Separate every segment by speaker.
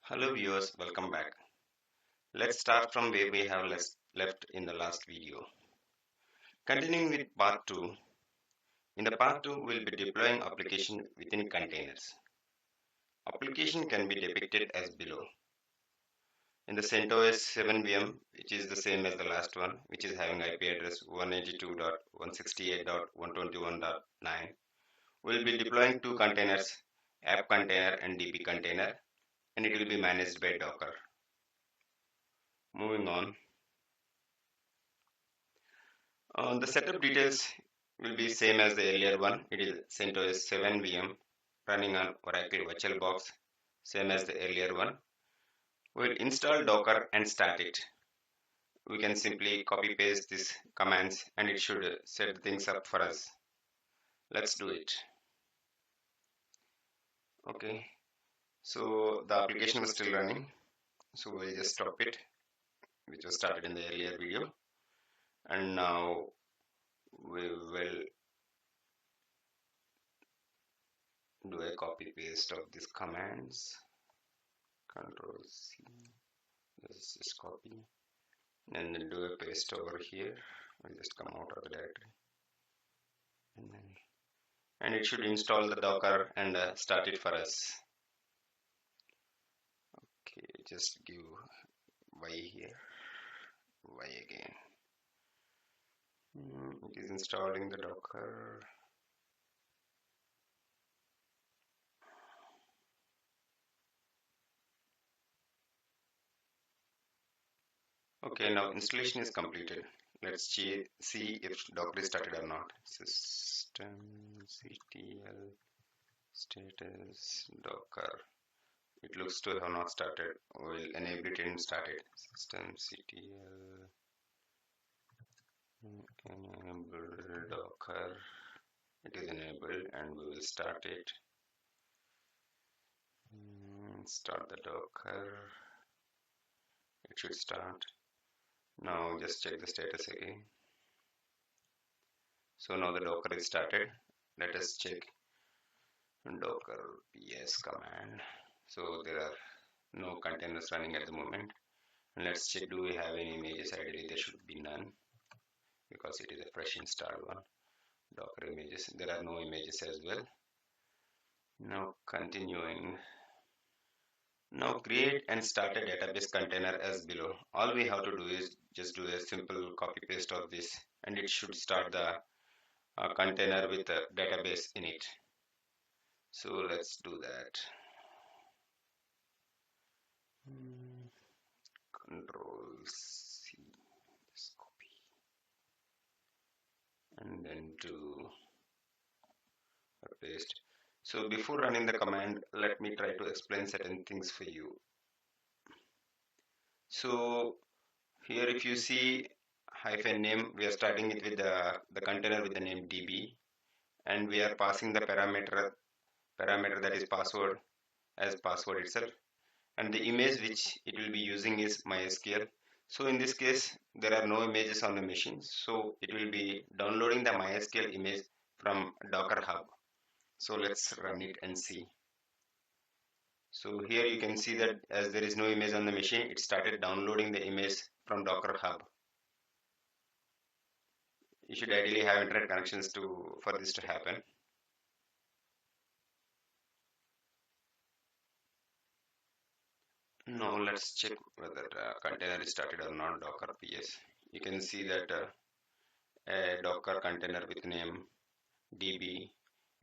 Speaker 1: Hello viewers, welcome back. Let's start from where we have left in the last video. Continuing with part 2. In the part 2, we'll be deploying application within containers. Application can be depicted as below. In the CentOS 7 VM, which is the same as the last one, which is having IP address 192.168.121.9, we'll be deploying two containers, app container and DB container, and it will be managed by Docker. Moving on. The setup details will be same as the earlier one. It is CentOS 7 VM running on Oracle VirtualBox, same as the earlier one. We'll install Docker and start it. We can simply copy paste these commands and it should set things up for us. Let's do it. Okay, so the application was still running, so we'll just stop it, which was started in the earlier video, and now we will do a copy paste of these commands. Control C, let's just copy and then do a paste over here. We'll just come out of the directory and it should install the Docker and start it for us. Okay, just give Y here, Y again. It is installing the Docker. Okay, now installation is completed. Let's see if Docker is started or not. Systemctl status Docker. It looks to have not started. We'll enable it and start it. Systemctl enable Docker. It is enabled and we will start it. Start the Docker. It should start. Now just check the status again. So now the Docker is started. Let us check Docker ps command. So there are no containers running at the moment. And let's check, do we have any images? Ideally there should be none because it is a fresh installed one. Docker images, there are no images as well. Now continuing. Now create and start a database container as below. All we have to do is just do a simple copy paste of this and it should start the container with a database in it. So let's do that. Control C, just copy and then do a paste. So before running the command, let me try to explain certain things for you. So here if you see -name, we are starting it with the container with the name DB, and we are passing the parameter that is password as password itself, and the image which it will be using is MySQL. So in this case there are no images on the machine, so it will be downloading the MySQL image from Docker Hub. So let's run it and see. So here you can see that as there is no image on the machine, it started downloading the image from Docker Hub. You should ideally have internet connections for this to happen. Now let's check whether container is started or not. Docker ps. You can see that a Docker container with name DB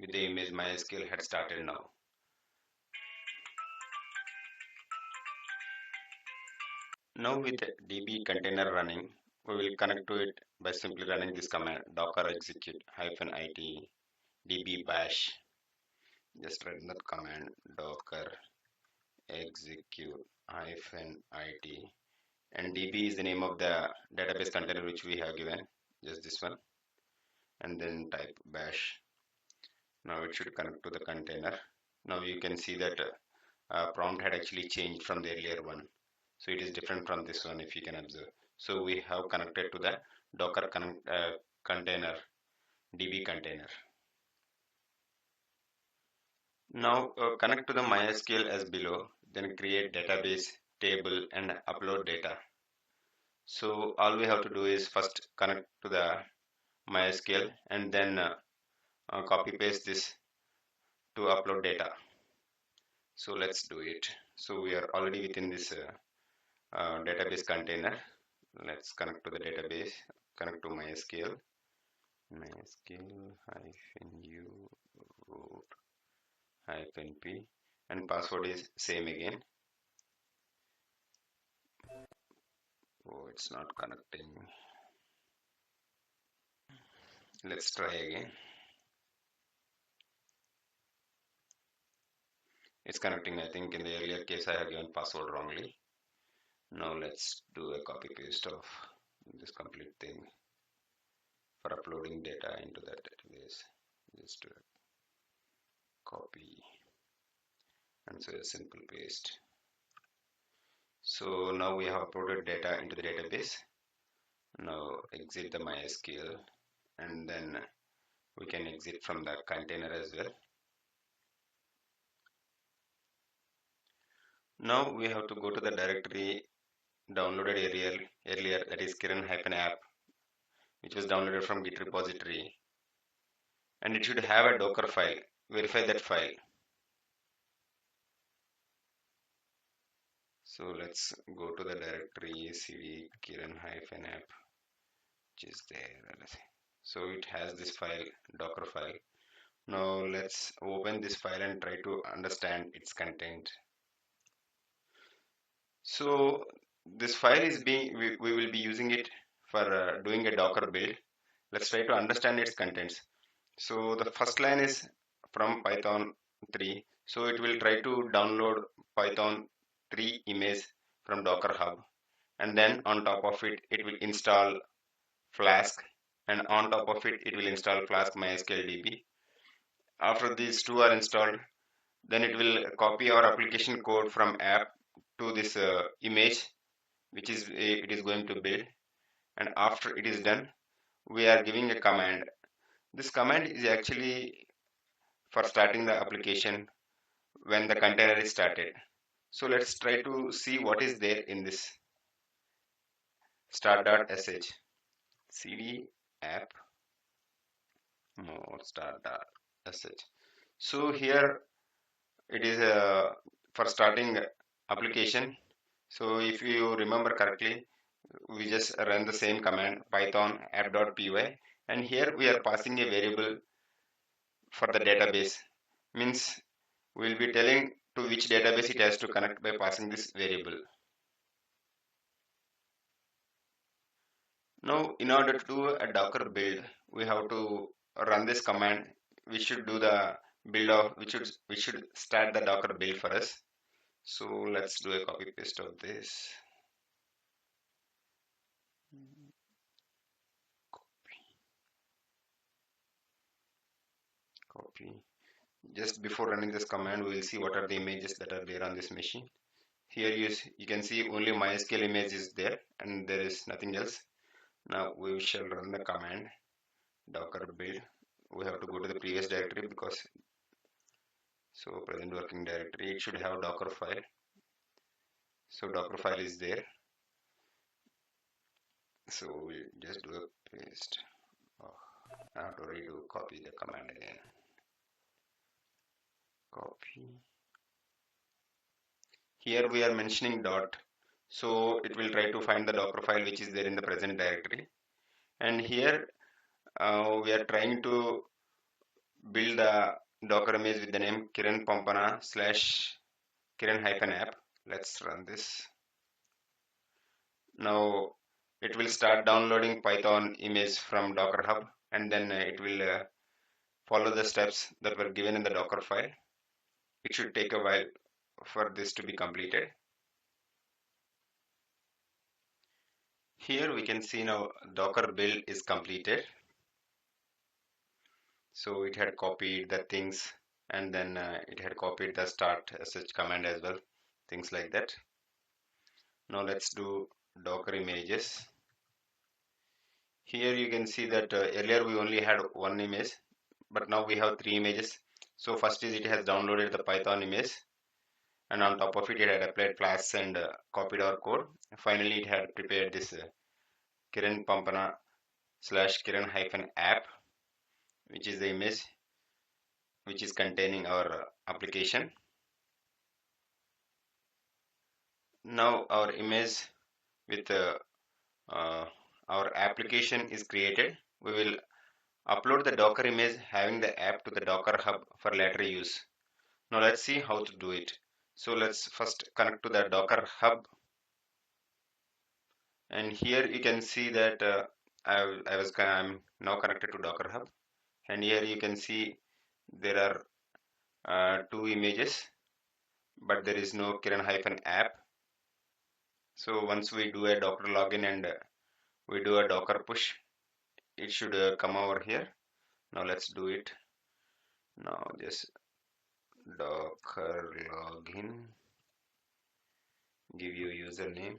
Speaker 1: with the image MySQL had started now. Now with the DB container running, we will connect to it by simply running this command docker execute -it db bash. Just run that command docker execute -it, and db is the name of the database container which we have given, just this one, and then type bash. Now it should connect to the container. Now you can see that prompt had actually changed from the earlier one, so it is different from this one if you can observe. So we have connected to the docker container db container. Now connect to the MySQL as below. then create database table and upload data. So all we have to do is first connect to the MySQL and then copy paste this to upload data. So let's do it. So we are already within this database container. Let's connect to the database, connect to MySQL, MySQL-u root-p, and password is same again. Oh, it's not connecting. Let's try again. It's connecting. I think in the earlier case I have given password wrongly. Now let's do a copy paste of this complete thing for uploading data into that database. Just do a copy and so a simple paste. So now we have uploaded data into the database. Now exit the MySQL and then we can exit from the container as well. Now we have to go to the directory downloaded earlier, that is Kiran-app, which was downloaded from Git repository, and it should have a Docker file. Verify that file. So let's go to the directory cd Kiran-app, which is there. So it has this file, Docker file. Now let's open this file and try to understand its content. So this file is we will be using it for doing a Docker build. Let's try to understand its contents. So the first line is from Python 3. So it will try to download Python 3 image from Docker Hub, and then on top of it, it will install Flask, and on top of it, it will install Flask MySQL DB. After these two are installed, then it will copy our application code from app to this image, which is it is going to build. And after it is done, we are giving a command. This command is actually for starting the application when the container is started. So let's try to see what is there in this start.sh. cd app more start.sh. So here it is for starting application. So if you remember correctly, we just run the same command python app.py, and here we are passing a variable for the database. Means we will be telling to which database it has to connect by passing this variable. Now in order to do a Docker build, we have to run this command. We should do the build of we should start the Docker build for us. So let's do a copy paste of this. Copy. Just before running this command, we will see what are the images that are there on this machine. Here you can see only MySQL image is there and there is nothing else. Now we shall run the command docker build. We have to go to the previous directory because so present working directory, it should have docker file. So docker file is there. So we'll just do a paste. Oh, I have to redo copy the command again. Copy. Here we are mentioning dot. So it will try to find the docker file which is there in the present directory. And here we are trying to build the docker image with the name Kiran Pampana / Kiran-app. Let's run this. Now it will start downloading Python image from Docker Hub, and then it will follow the steps that were given in the Docker file. It should take a while for this to be completed. Here we can see now Docker build is completed. So it had copied the things, and then it had copied the start sh command as well, things like that. Now let's do Docker images. Here you can see that earlier we only had one image, but now we have three images. So first is it has downloaded the Python image, and on top of it, it had applied flash and copied our code. Finally, it had prepared this Kiran Pampana slash Kiran hyphen app, which is the image which is containing our application. Now our image with our application is created. We will upload the Docker image having the app to the Docker Hub for later use. Now let's see how to do it. So let's first connect to the Docker Hub, and here you can see that I'm now connected to Docker Hub, and here you can see there are two images, but there is no Kiran hyphen app. So once we do a Docker login and we do a Docker push, it should come over here. Now let's do it. Now just Docker login, give you username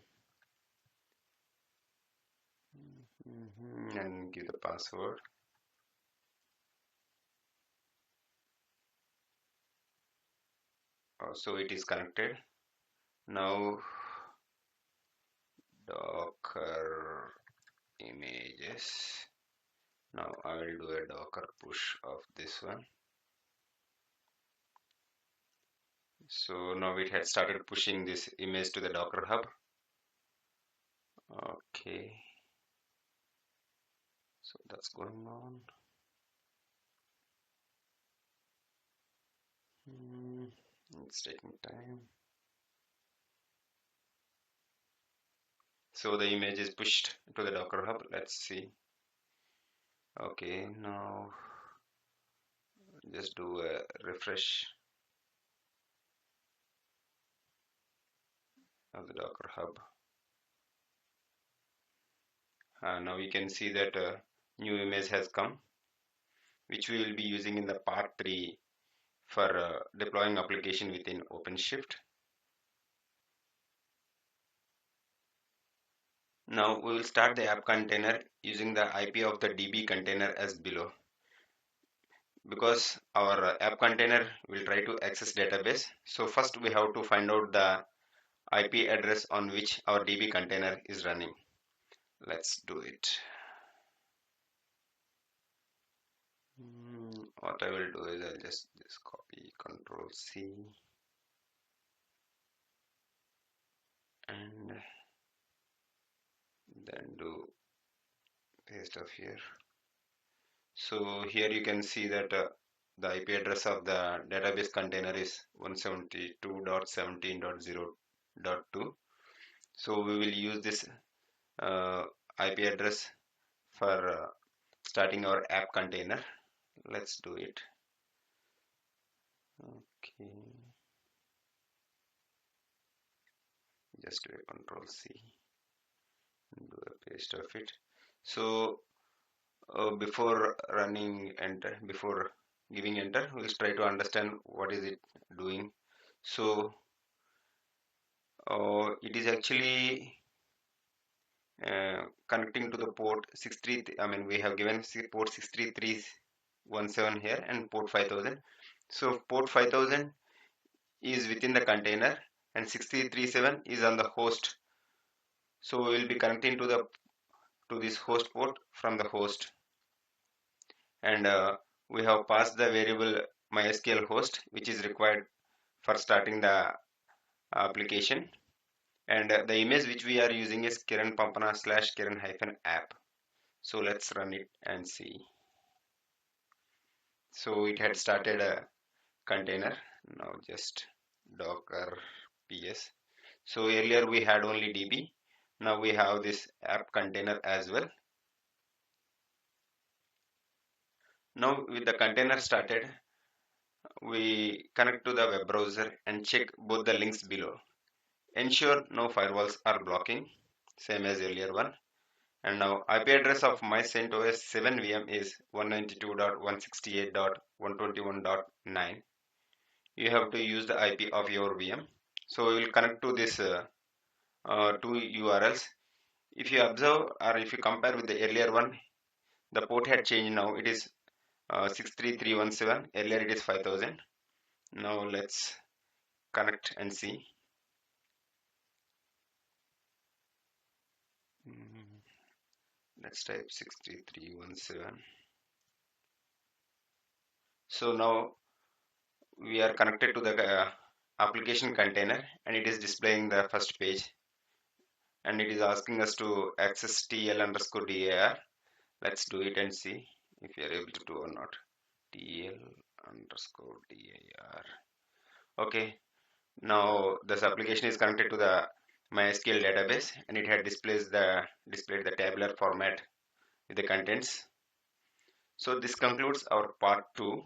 Speaker 1: and give the password. So it is connected. Now Docker images. Now I will do a Docker push of this one. So now it had started pushing this image to the Docker Hub. Okay, so that's going on. It's taking time. So the image is pushed to the Docker Hub. Let's see. Okay, now just do a refresh of the Docker Hub. Now we can see that new image has come, which we will be using in the part 3 for deploying application within Openshift. Now we will start the app container using the IP of the DB container as below. Because our app container will try to access database, so first we have to find out the IP address on which our DB container is running. Let's do it. What I will do is I'll just copy Control C and then do paste of here. So here you can see that the IP address of the database container is 172.17.0.2. So we will use this IP address for starting our app container. Let's do it. Okay, just do a Control C and do a paste of it. So before giving enter, we'll try to understand what is it doing. So it is actually connecting to the port 63. I mean, we have given port 63317 here and port 5000. So port 5000 is within the container and 6337 is on the host. So we will be connecting to this host port from the host, and we have passed the variable MySQL host, which is required for starting the application, and the image which we are using is Kiran Pampana slash Kiran hyphen app. So let's run it and see. So it had started a container. Now just Docker ps. So earlier we had only DB. Now we have this app container as well. Now with the container started, we connect to the web browser and check both the links below. Ensure no firewalls are blocking, same as earlier one. And now IP address of my CentOS 7 VM is 192.168.121.9. You have to use the IP of your VM. So we will connect to this two URLs. If you observe or if you compare with the earlier one, the port had changed now. It is 63317. Earlier it is 5000. Now let's connect and see. Mm, let's type 6317. So now we are connected to the application container, and it is displaying the first page, and it is asking us to access TL underscore DAR. Let's do it and see if we are able to do or not. TL underscore DAR. Okay, now this application is connected to the MySQL database, and it had displayed the tabular format with the contents. So this concludes our part 2.